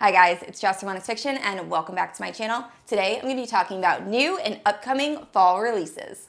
Hi guys, it's Jess from Honest Fiction and welcome back to my channel. Today I'm going to be talking about new and upcoming fall releases.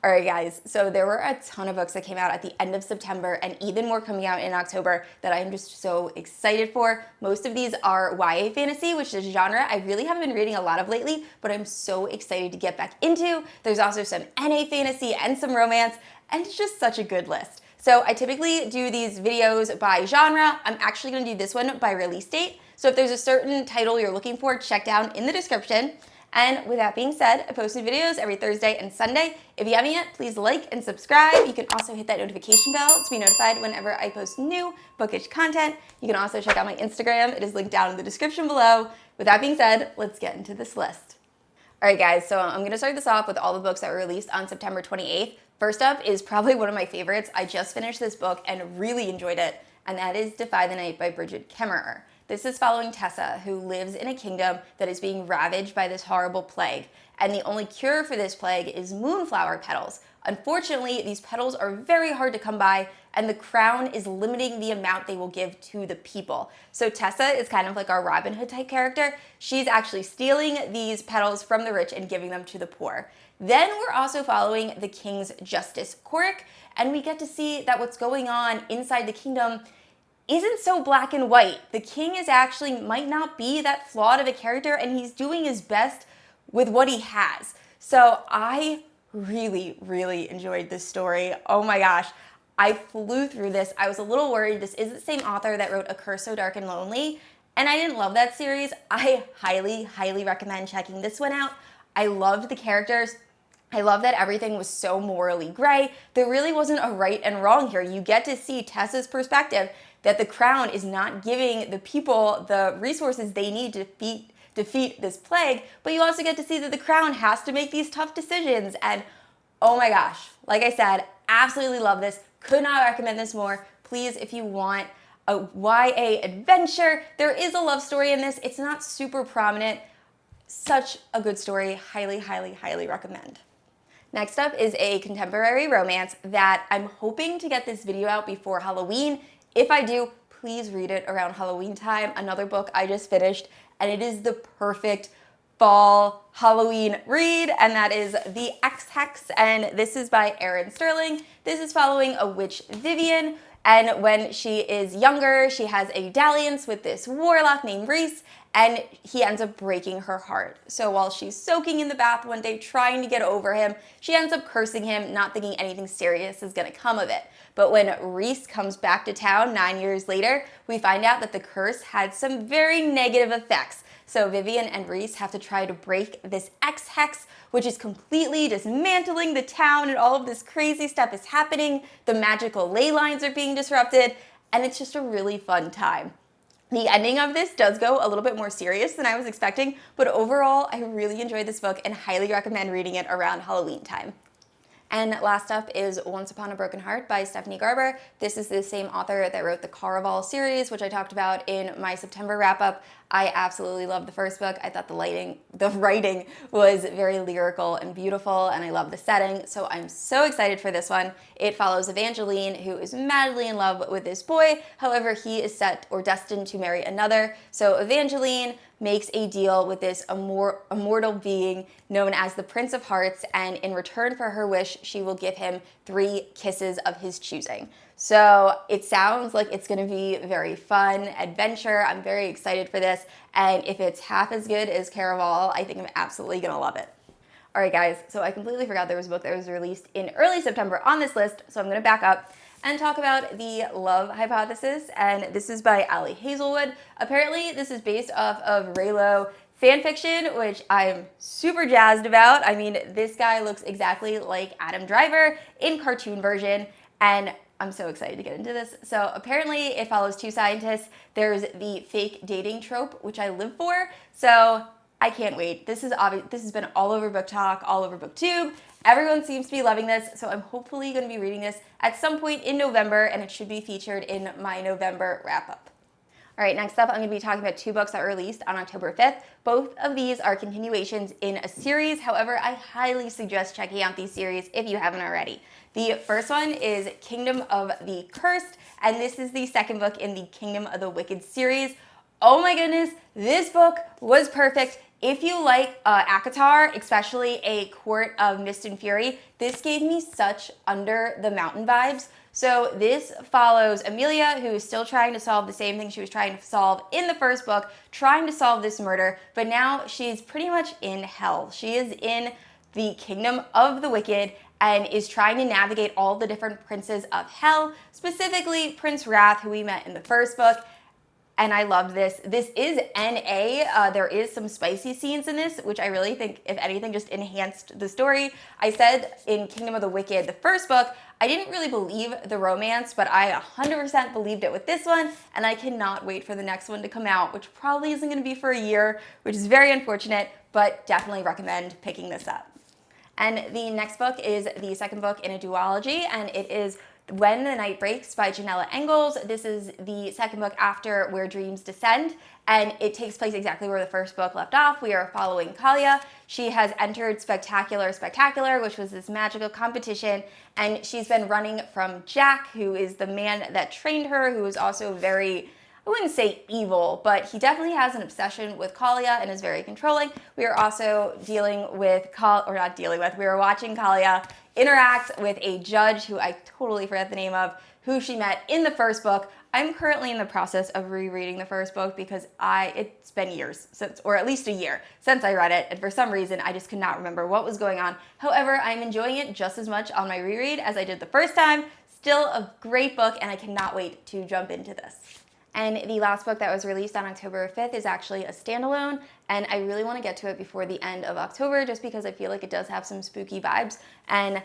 Alright guys, so there were a ton of books that came out at the end of September and even more coming out in October that I'm just so excited for. Most of these are YA fantasy, which is a genre I really haven't been reading a lot of lately, but I'm so excited to get back into. There's also some NA fantasy and some romance, and it's just such a good list. So I typically do these videos by genre. I'm actually going to do this one by release date. So if there's a certain title you're looking for, check down in the description. And with that being said, I post new videos every Thursday and Sunday. If you haven't yet, please like and subscribe. You can also hit that notification bell to be notified whenever I post new bookish content. You can also check out my Instagram. It is linked down in the description below. With that being said, let's get into this list. All right, guys, so I'm going to start this off with all the books that were released on September 28th. First up is probably one of my favorites. I just finished this book and really enjoyed it, and that is Defy the Night by Brigid Kemmerer. This is following Tessa, who lives in a kingdom that is being ravaged by this horrible plague, and the only cure for this plague is moonflower petals. Unfortunately, these petals are very hard to come by, and the crown is limiting the amount they will give to the people. So Tessa is kind of like our Robin Hood type character. She's actually stealing these petals from the rich and giving them to the poor. Then we're also following the king's justice, Corric, and we get to see that what's going on inside the kingdom isn't so black and white. The king is actually might not be that flawed of a character, and he's doing his best with what he has. So I really enjoyed this story. Oh my gosh, I flew through this. I was a little worried. This is the same author that wrote A Curse So Dark and Lonely, and I didn't love that series. I highly recommend checking this one out. I loved the characters. I love that everything was so morally gray. There really wasn't a right and wrong here. You get to see Tessa's perspective that the crown is not giving the people the resources they need to defeat this plague, but you also get to see that the crown has to make these tough decisions. And oh my gosh, like I said, absolutely love this. Could not recommend this more. Please, if you want a YA adventure, there is a love story in this. It's not super prominent. Such a good story. Highly recommend. Next up is a contemporary romance that I'm hoping to get this video out before Halloween. If I do, please read it around Halloween time. Another book I just finished, and it is the perfect fall Halloween read, and that is the Ex Hex, and this is by Erin Sterling. This is following a witch, Vivian, and when she is younger, she has a dalliance with this warlock named Reese, and he ends up breaking her heart. So while she's soaking in the bath one day trying to get over him, she ends up cursing him, not thinking anything serious is gonna come of it. But when Reese comes back to town 9 years later, we find out that the curse had some very negative effects. So Vivian and Reese have to try to break this Ex Hex, which is completely dismantling the town, and all of this crazy stuff is happening. The magical ley lines are being disrupted, and it's just a really fun time. The ending of this does go a little bit more serious than I was expecting, but overall, I really enjoyed this book and highly recommend reading it around Halloween time. And last up is Once Upon a Broken Heart by Stephanie Garber. This is the same author that wrote the Caraval series, which I talked about in my September wrap-up. I absolutely loved the first book. I thought the writing was very lyrical and beautiful, and I love the setting, so I'm so excited for this one. It follows Evangeline, who is madly in love with this boy. However, he is set or destined to marry another. So Evangeline makes a deal with this immortal being known as the Prince of Hearts, and in return for her wish, she will give him 3 kisses of his choosing. So it sounds like it's going to be a very fun adventure. I'm very excited for this, and if it's half as good as Caraval, I think I'm absolutely going to love it. All right, guys, so I completely forgot there was a book that was released in early September on this list, so I'm going to back up and talk about The Love Hypothesis, and this is by Hazelwood. Apparently, this is based off of Reylo fanfiction, which I'm super jazzed about. I mean, this guy looks exactly like Adam Driver in cartoon version, and I'm so excited to get into this. So apparently it follows 2 scientists. There's the fake dating trope, which I live for, so I can't wait. This has been all over Book Talk, all over BookTube. Everyone seems to be loving this, so I'm hopefully going to be reading this at some point in November, and it should be featured in my November wrap-up. All right, next up, I'm going to be talking about two books that were released on October 5th. Both of these are continuations in a series. However, I highly suggest checking out these series if you haven't already. The first one is Kingdom of the Cursed, and this is the second book in the Kingdom of the Wicked series. Oh my goodness, this book was perfect. If you like ACOTAR, especially A Court of Mist and Fury, this gave me such Under the Mountain vibes. So this follows Amelia, who is still trying to solve the same thing she was trying to solve in the first book, trying to solve this murder, but now she's pretty much in hell. She is in the Kingdom of the Wicked and is trying to navigate all the different princes of hell, specifically Prince Wrath, who we met in the first book. And I love this. This is NA. There is some spicy scenes in this, which I really think, if anything, just enhanced the story. I said in Kingdom of the Wicked, the first book, I didn't really believe the romance, but I 100% believed it with this one, and I cannot wait for the next one to come out, which probably isn't going to be for a year, which is very unfortunate, but definitely recommend picking this up. And the next book is the second book in a duology, and it is When the Night Breaks by Janella Engels. This is the second book after Where Dreams Descend, and it takes place exactly where the first book left off. We are following Kalia. She has entered Spectacular, which was this magical competition, and she's been running from Jack, who is the man that trained her, who is also very, I wouldn't say evil, but he definitely has an obsession with Kalia and is very controlling. We are also we are watching Kalia interact with a judge who I totally forget the name of, who she met in the first book. I'm currently in the process of rereading the first book because it's been years since, or at least a year since I read it, and for some reason I just could not remember what was going on. However, I'm enjoying it just as much on my reread as I did the first time. Still a great book, and I cannot wait to jump into this. And the last book that was released on October 5th is actually a standalone, and I really want to get to it before the end of October just because I feel like it does have some spooky vibes, and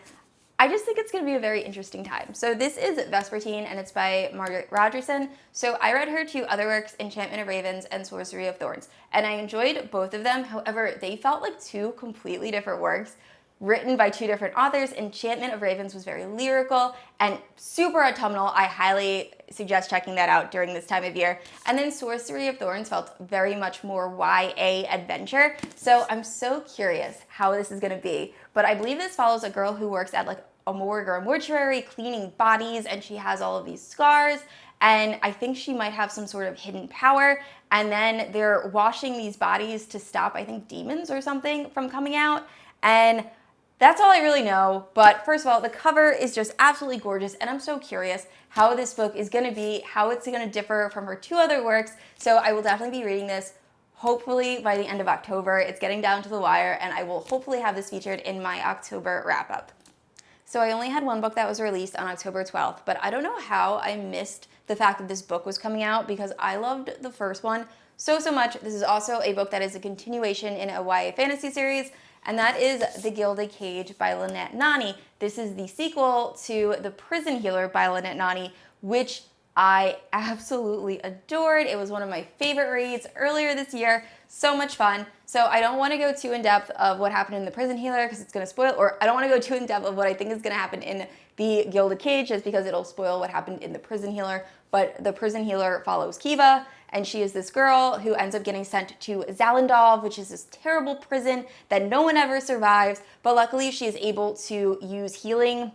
I just think it's going to be a very interesting time. So this is Vespertine, and it's by Margaret Rogerson. So I read her two other works, Enchantment of Ravens and Sorcery of Thorns, and I enjoyed both of them. However, they felt like two completely different works, written by two different authors. Enchantment of Ravens was very lyrical and super autumnal. I highly suggest checking that out during this time of year. And then Sorcery of Thorns felt very much more YA adventure. So I'm so curious how this is going to be. But I believe this follows a girl who works at like a morgue or a mortuary cleaning bodies, and she has all of these scars. And I think she might have some sort of hidden power. And then they're washing these bodies to stop, I think, demons or something from coming out. And that's all I really know, but first of all, the cover is just absolutely gorgeous, and I'm so curious how this book is going to be, how it's going to differ from her two other works, so I will definitely be reading this hopefully by the end of October. It's getting down to the wire, and I will hopefully have this featured in my October wrap-up. So I only had one book that was released on October 12th, but I don't know how I missed the fact that this book was coming out because I loved the first one so much. This is also a book that is a continuation in a YA fantasy series, and that is The Gilded Cage by Lynette Noni. This is the sequel to The Prison Healer by Lynette Noni, which I absolutely adored. It was one of my favorite reads earlier this year. So much fun. So I don't want to go too in depth of what happened in The Prison Healer because it's going to spoil, or I don't want to go too in depth of what I think is going to happen in The Gilded Cage just because it'll spoil what happened in The Prison Healer. But The Prison Healer follows Kiva, and she is this girl who ends up getting sent to Zalendov, which is this terrible prison that no one ever survives. But luckily, she is able to use healing,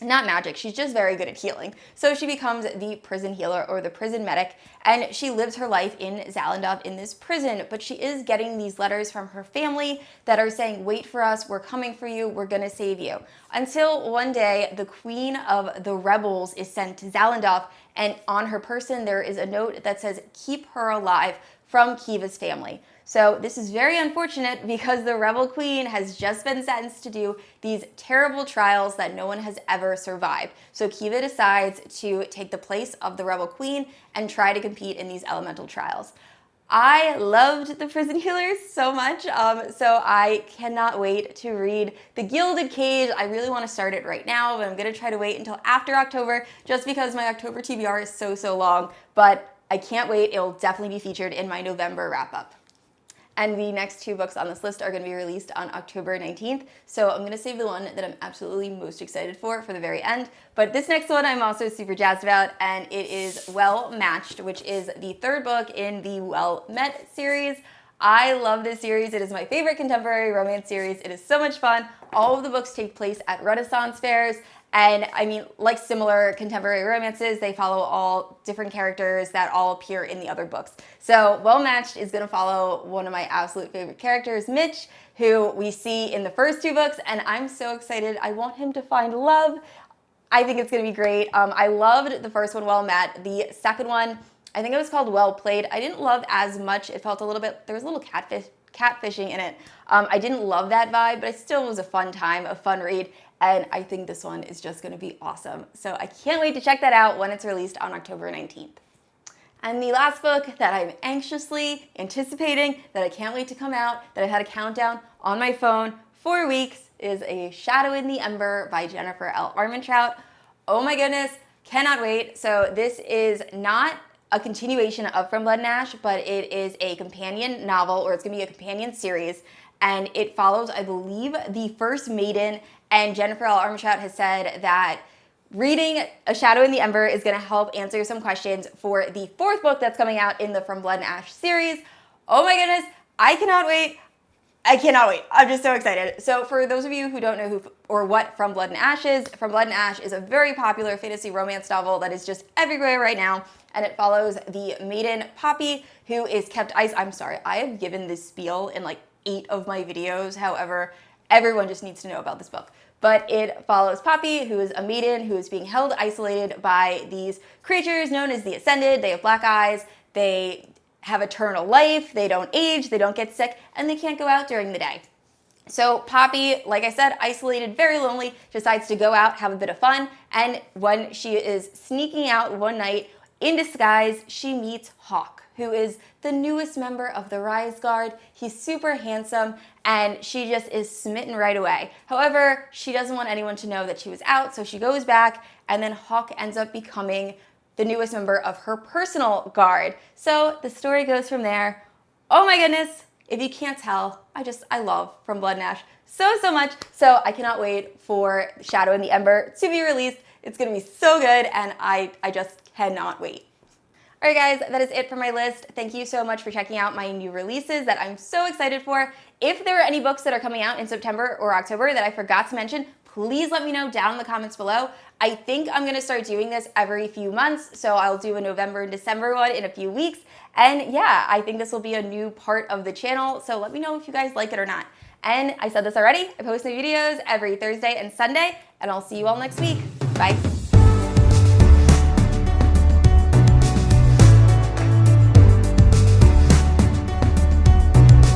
not magic, she's just very good at healing. So she becomes the prison healer or the prison medic, and she lives her life in Zalendov in this prison, but she is getting these letters from her family that are saying, wait for us, we're coming for you, we're gonna save you. Until one day, the queen of the rebels is sent to Zalendov, and on her person there is a note that says, keep her alive, from Kiva's family. So this is very unfortunate because the rebel queen has just been sentenced to do these terrible trials that no one has ever survived. So Kiva decides to take the place of the rebel queen and try to compete in these elemental trials. I loved The Prison Healers so much, so I cannot wait to read The Gilded Cage. I really want to start it right now, but I'm going to try to wait until after October just because my October TBR is so long, but I can't wait. It'll definitely be featured in my November wrap-up. and the next 2 books on this list are going to be released on October 19th. So I'm going to save the one that I'm absolutely most excited for the very end. But this next one I'm also super jazzed about, and it is Well Matched, which is the 3rd book in the Well Met series. I love this series. It is my favorite contemporary romance series. It is so much fun. All of the books take place at Renaissance fairs. And I mean, like similar contemporary romances, they follow all different characters that all appear in the other books. So Well Matched is going to follow one of my absolute favorite characters, Mitch, who we see in the first 2 books. And I'm so excited. I want him to find love. I think it's going to be great. I loved the first one, Well Met. The second one, I think it was called Well Played. I didn't love as much. It felt a little bit, there was a little catfishing in it. I didn't love that vibe, but it still was a fun time, a fun read. And I think this one is just going to be awesome. So I can't wait to check that out when it's released on October 19th. And the last book that I'm anxiously anticipating, that I can't wait to come out, that I've had a countdown on my phone for weeks, is A Shadow in the Ember by Jennifer L. Armentrout. Oh my goodness, cannot wait. So this is not a continuation of From Blood and Ash, but it is a companion novel, or it's going to be a companion series. And it follows, I believe, the first maiden. And Jennifer L. Armentrout has said that reading A Shadow in the Ember is going to help answer some questions for the 4th book that's coming out in the From Blood and Ash series. Oh my goodness, I cannot wait. I cannot wait. I'm just so excited. So for those of you who don't know who or what From Blood and Ash is, From Blood and Ash is a very popular fantasy romance novel that is just everywhere right now. And it follows the maiden Poppy, who is kept I'm sorry, I have given this spiel in like 8 of my videos. However, everyone just needs to know about this book. But it follows Poppy, who is a maiden who is being held isolated by these creatures known as the Ascended. They have black eyes, they have eternal life, they don't age, they don't get sick, and they can't go out during the day. So Poppy, like I said, isolated, very lonely, decides to go out, have a bit of fun, and when she is sneaking out one night in disguise, she meets Hawk, who is the newest member of the Rise Guard. He's super handsome, and she just is smitten right away. However, she doesn't want anyone to know that she was out, so she goes back, and then Hawk ends up becoming the newest member of her personal guard. So the story goes from there. Oh my goodness, if you can't tell, I love From Blood and Ash so much. So I cannot wait for Shadow in the Ember to be released. It's gonna be so good, and I just cannot wait. All right, guys, that is it for my list. Thank you so much for checking out my new releases that I'm so excited for. If there are any books that are coming out in September or October that I forgot to mention, please let me know down in the comments below. I think I'm gonna start doing this every few months, so I'll do a November and December one in a few weeks. And yeah, I think this will be a new part of the channel, so let me know if you guys like it or not. And I said this already, I post new videos every Thursday and Sunday, and I'll see you all next week. Bye.